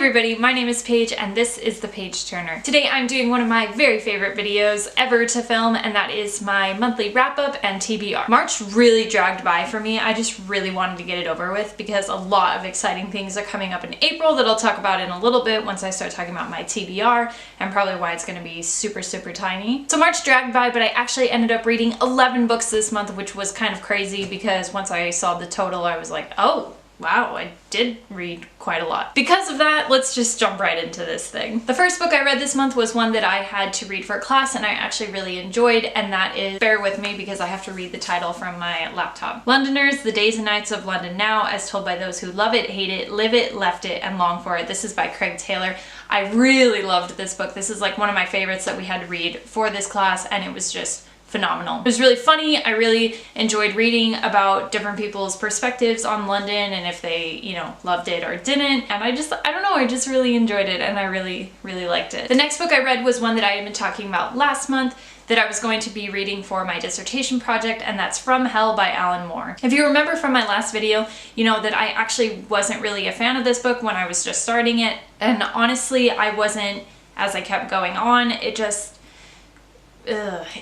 everybody, my name is Paige and this is the Page Turner. Today I'm doing one of my very favorite videos ever to film, and that is my monthly wrap-up and TBR. March really dragged by for me. I just really wanted to get it over with because a lot of exciting things are coming up in April that I'll talk about in a little bit once I start talking about my TBR and probably why it's going to be super tiny. So March dragged by, but I actually ended up reading 11 books this month, which was kind of crazy because once I saw the total I was like, oh, wow, I did read quite a lot. Because of that, let's just jump right into this thing. The first book I read this month was one that I had to read for class and I actually really enjoyed, and that is, bear with me because I have to read the title from my laptop. Londoners, The Days and Nights of London Now, as told by those who love it, hate it, live it, left it, and long for it. This is by Craig Taylor. I really loved this book. This is like one of my favorites that we had to read for this class, and it was just phenomenal. It was really funny. I really enjoyed reading about different people's perspectives on London and if they, you know, loved it or didn't. And I don't know, I just really enjoyed it and I really liked it. The next book I read was one that I had been talking about last month that I was going to be reading for my dissertation project, and that's From Hell by Alan Moore. If you remember from my last video, you know that I actually wasn't really a fan of this book when I was just starting it. And honestly, I wasn't as I kept going on. It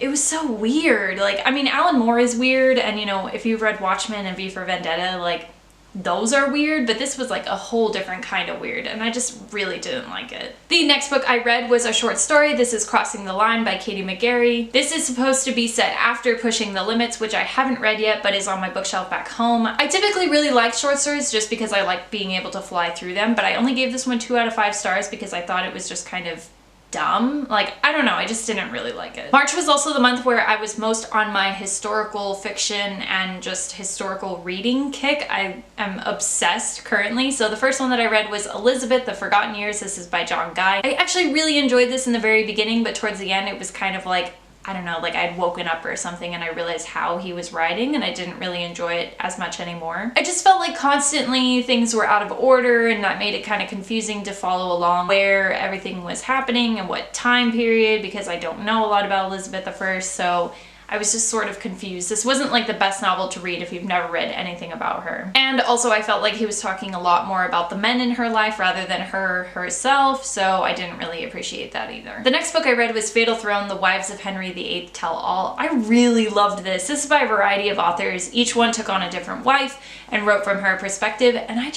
was so weird. Like, I mean, Alan Moore is weird, and you know, if you've read Watchmen and V for Vendetta, like, those are weird, but this was like a whole different kind of weird, and I just really didn't like it. The next book I read was a short story. This is Crossing the Line by Katie Mcgarry. This is supposed to be set after Pushing the Limits, which I haven't read yet, but is on my bookshelf back home. I typically really like short stories just because I like being able to fly through them, but I only gave this one 2 out of 5 stars because I thought it was just kind of dumb. Like, I don't know, I just didn't really like it. March was also the month where I was most on my historical fiction and just historical reading kick. I am obsessed currently. So the first one that I read was Elizabeth, The Forgotten Years. This is by John Guy. I actually really enjoyed this in the very beginning, but towards the end it was kind of like, I don't know, like I'd woken up or something and I realized how he was writing and I didn't really enjoy it as much anymore. I just felt like constantly things were out of order, and that made it kind of confusing to follow along where everything was happening and what time period, because I don't know a lot about Elizabeth I, so I was just sort of confused. This wasn't like the best novel to read if you've never read anything about her. And also I felt like he was talking a lot more about the men in her life rather than her herself, so I didn't really appreciate that either. The next book I read was Fatal Throne, The Wives of Henry VIII Tell All. I really loved this. This is by a variety of authors. Each one took on a different wife and wrote from her perspective, and I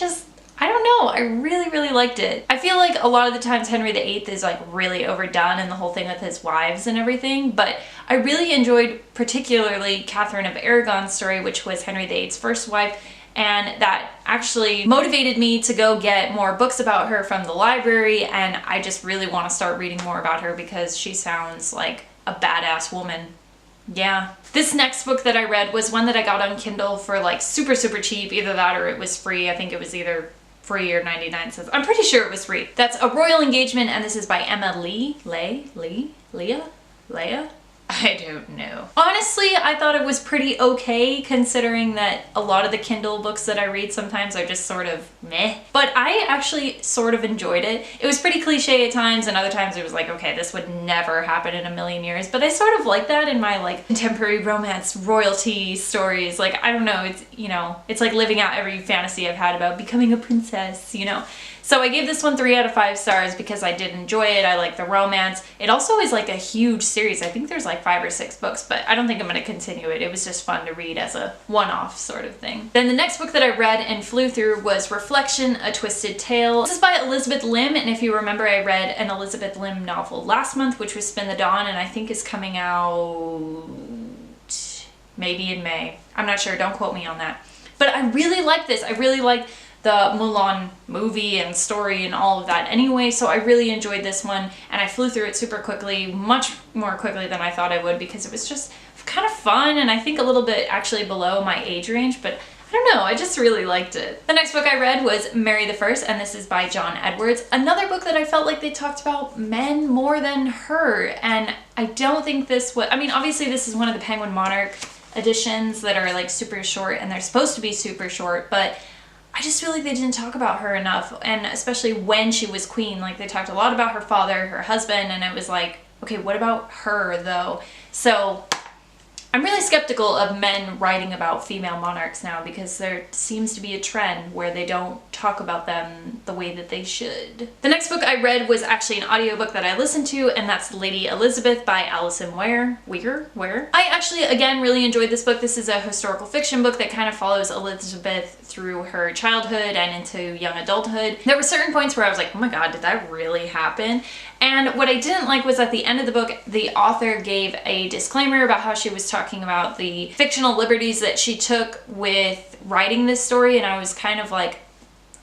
don't know, I really liked it. I feel like a lot of the times Henry VIII is like really overdone in the whole thing with his wives and everything, but I really enjoyed particularly Catherine of Aragon's story, which was Henry VIII's first wife, and that actually motivated me to go get more books about her from the library, and I just really want to start reading more about her because she sounds like a badass woman. Yeah. This next book that I read was one that I got on Kindle for like super cheap, either that or it was free. I think it was either free or 99 cents. I'm pretty sure it was free. That's A Royal Engagement, and this is by Emma Leah? I don't know. Honestly, I thought it was pretty okay considering that a lot of the Kindle books that I read sometimes are just sort of meh. But I actually sort of enjoyed it. It was pretty cliche at times, and other times it was like, okay, this would never happen in a million years. But I sort of like that in my like contemporary romance royalty stories. Like, I don't know, it's, you know, it's like living out every fantasy I've had about becoming a princess, you know. So I gave this one 3 out of 5 stars because I did enjoy it. I like the romance. It also is like a huge series. I think there's like 5 or 6 books, but I don't think I'm going to continue it. It was just fun to read as a one-off sort of thing. Then the next book that I read and flew through was Reflection, A Twisted Tale. This is by Elizabeth Lim, and if you remember, I read an Elizabeth Lim novel last month, which was Spin the Dawn, and I think is coming out maybe in May. I'm not sure, don't quote me on that. But I really like this. I really like the Mulan movie and story and all of that anyway, so I really enjoyed this one, and I flew through it super quickly, much more quickly than I thought I would, because it was just kind of fun and I think a little bit actually below my age range, but I don't know, I just really liked it. The next book I read was Mary the First, and this is by John Edwards. Another book that I felt like they talked about men more than her, and I don't think this was, I mean, obviously this is one of the Penguin Monarch editions that are like super short, and they're supposed to be super short, but I just feel like they didn't talk about her enough, and especially when she was queen. Like, they talked a lot about her father, her husband, and it was like, okay, what about her though? So I'm really skeptical of men writing about female monarchs now because there seems to be a trend where they don't talk about them the way that they should. The next book I read was actually an audiobook that I listened to, and that's Lady Elizabeth by Alison Weger. I actually, again, really enjoyed this book. This is a historical fiction book that kind of follows Elizabeth through her childhood and into young adulthood. There were certain points where I was like, oh my god, did that really happen? And what I didn't like was at the end of the book, the author gave a disclaimer about how she was talking about the fictional liberties that she took with writing this story, and I was kind of like,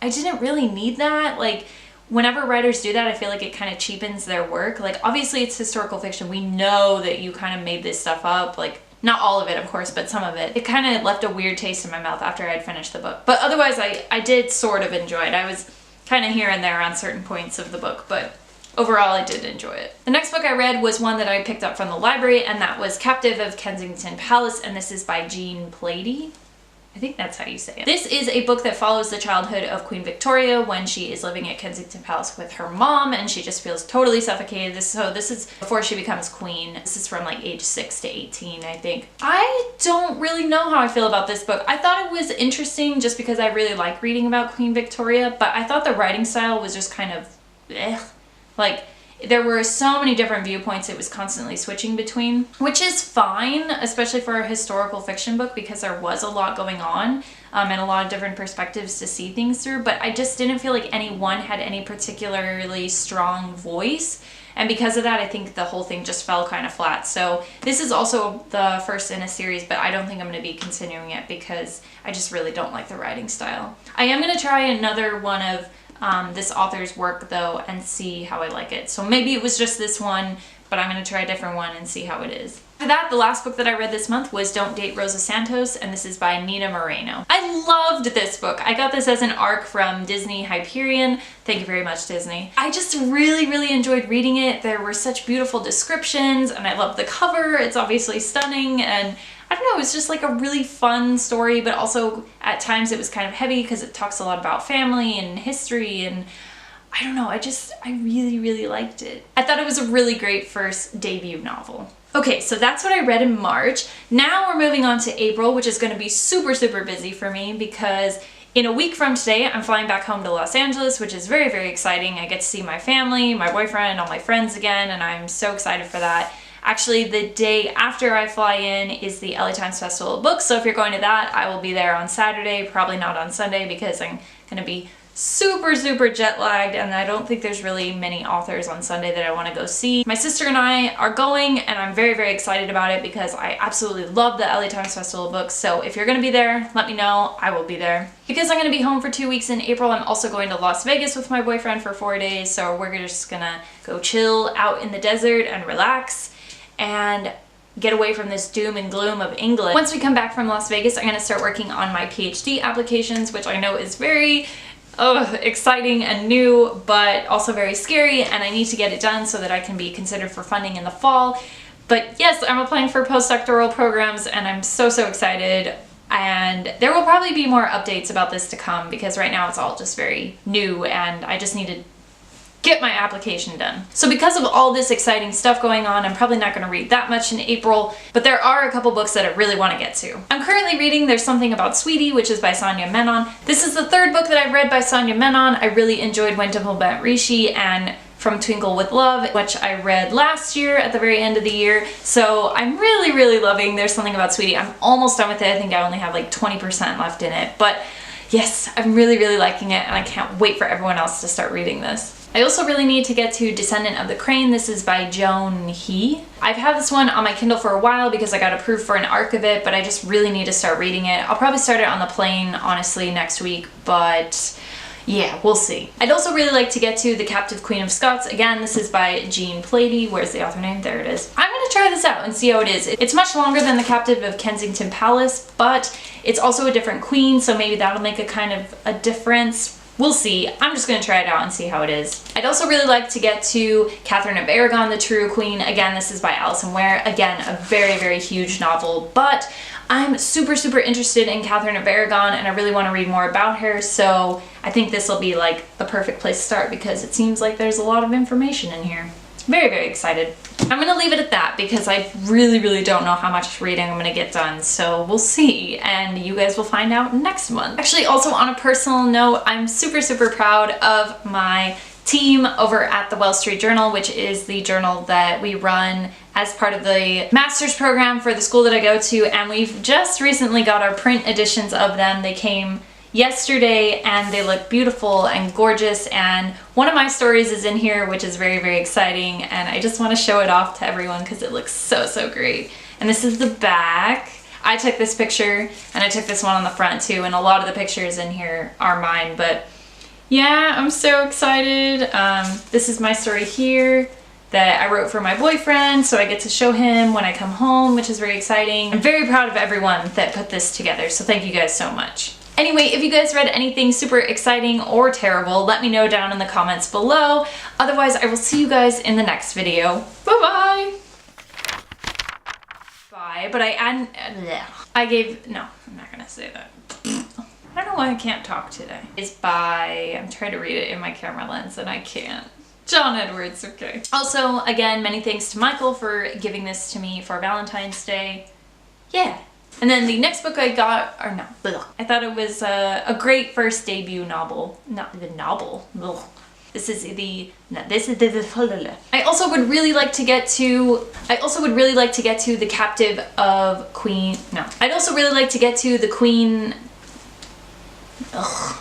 I didn't really need that. Like, whenever writers do that, I feel like it kind of cheapens their work. Like, obviously it's historical fiction. We know that you kind of made this stuff up. Like, not all of it, of course, but some of it. It kind of left a weird taste in my mouth after I'd finished the book. But otherwise, I did sort of enjoy it. I was kind of here and there on certain points of the book, but overall, I did enjoy it. The next book I read was one that I picked up from the library, and that was Captive of Kensington Palace, and this is by Jean Plady. I think that's how you say it. This is a book that follows the childhood of Queen Victoria when she is living at Kensington Palace with her mom, and she just feels totally suffocated. So this is before she becomes queen. This is from like age 6 to 18, I think. I don't really know how I feel about this book. I thought it was interesting just because I really like reading about Queen Victoria, but I thought the writing style was just kind of like, there were so many different viewpoints it was constantly switching between, which is fine, especially for a historical fiction book because there was a lot going on and a lot of different perspectives to see things through, but I just didn't feel like any one had any particularly strong voice. And because of that, I think the whole thing just fell kind of flat. So this is also the first in a series, but I don't think I'm going to be continuing it because I just really don't like the writing style. I am going to try another one of this author's work though and see how I like it. So maybe it was just this one, but I'm going to try a different one and see how it is. After that, the last book that I read this month was Don't Date Rosa Santos, and this is by Nina Moreno. I loved this book. I got this as an ARC from Disney Hyperion. Thank you very much, Disney. I just really enjoyed reading it. There were such beautiful descriptions, and I loved the cover. It's obviously stunning, and I don't know, it was just like a really fun story, but also at times it was kind of heavy because it talks a lot about family and history, and I don't know, I really liked it. I thought it was a really great first debut novel. Okay, so that's what I read in March. Now we're moving on to April, which is going to be super busy for me because in a week from today, I'm flying back home to Los Angeles, which is very exciting. I get to see my family, my boyfriend, all my friends again, and I'm so excited for that. Actually, the day after I fly in is the LA Times Festival of Books, so if you're going to that, I will be there on Saturday, probably not on Sunday because I'm going to be super jet lagged, and I don't think there's really many authors on Sunday that I want to go see. My sister and I are going, and I'm very excited about it because I absolutely love the LA Times Festival of Books, so if you're going to be there, let me know. I will be there. Because I'm going to be home for 2 weeks in April, I'm also going to Las Vegas with my boyfriend for 4 days, so we're just gonna go chill out in the desert and relax and get away from this doom and gloom of England. Once we come back from Las Vegas, I'm going to start working on my PhD applications, which I know is very exciting and new, but also very scary, and I need to get it done so that I can be considered for funding in the fall. But yes, I'm applying for postdoctoral programs, and I'm so excited. And there will probably be more updates about this to come because right now it's all just very new, and I just need to get my application done. So because of all this exciting stuff going on, I'm probably not going to read that much in April, but there are a couple books that I really want to get to. I'm currently reading There's Something About Sweetie, which is by Sonia Menon. This is the third book that I've read by Sonia Menon. I really enjoyed When Dimple Met Rishi and From Twinkle with Love, which I read last year at the very end of the year. So I'm really loving There's Something About Sweetie. I'm almost done with it. I think I only have like 20% left in it, but yes, I'm really liking it, and I can't wait for everyone else to start reading this. I also really need to get to Descendant of the Crane. This is by Joan He. I've had this one on my Kindle for a while because I got approved for an ARC of it, but I just really need to start reading it. I'll probably start it on the plane, honestly, next week, but yeah, we'll see. I'd also really like to get to The Captive Queen of Scots. Again, this is by Jean Plady. Where's the author name? There it is. I'm gonna try this out and see how it is. It's much longer than The Captive of Kensington Palace, but it's also a different queen, so maybe that'll make a kind of a difference. We'll see. I'm just going to try it out and see how it is. I'd also really like to get to Catherine of Aragon, The True Queen. Again, this is by Alison Weger. Again, a very huge novel, but I'm super interested in Catherine of Aragon, and I really want to read more about her, so I think this will be like the perfect place to start because it seems like there's a lot of information in here. very, very excited. I'm gonna leave it at that because I really, really don't know how much reading I'm gonna get done, so we'll see, and you guys will find out next month. Actually, also on a personal note, I'm super, super proud of my team over at the Well Street Journal, which is the journal that we run as part of the master's program for the school that I go to, and we've just recently got our print editions of them. They came yesterday and they look beautiful and gorgeous, and one of my stories is in here, which is very, very exciting, and I just want to show it off to everyone because it looks so, so great. And this is the back. I took this picture and I took this one on the front too, and a lot of the pictures in here are mine, but yeah, I'm so excited. This is my story here that I wrote for my boyfriend, so I get to show him when I come home, which is very exciting. I'm very proud of everyone that put this together, so thank you guys so much. Anyway, if you guys read anything super exciting or terrible, let me know down in the comments below. Otherwise, I will see you guys in the next video. Bye-bye! Bye, but I'm not gonna say that. I don't know why I can't talk today. It's bye. I'm trying to read it in my camera lens and I can't. John Edwards, okay. Also, again, many thanks to Michael for giving this to me for Valentine's Day. Yeah. And then the next book I got, or no, ugh. I thought it was a great first debut novel. Not the novel. Ugh. This is the I also would really like to get to The Captive of Queen. No. I'd also really like to get to The Queen. Ugh.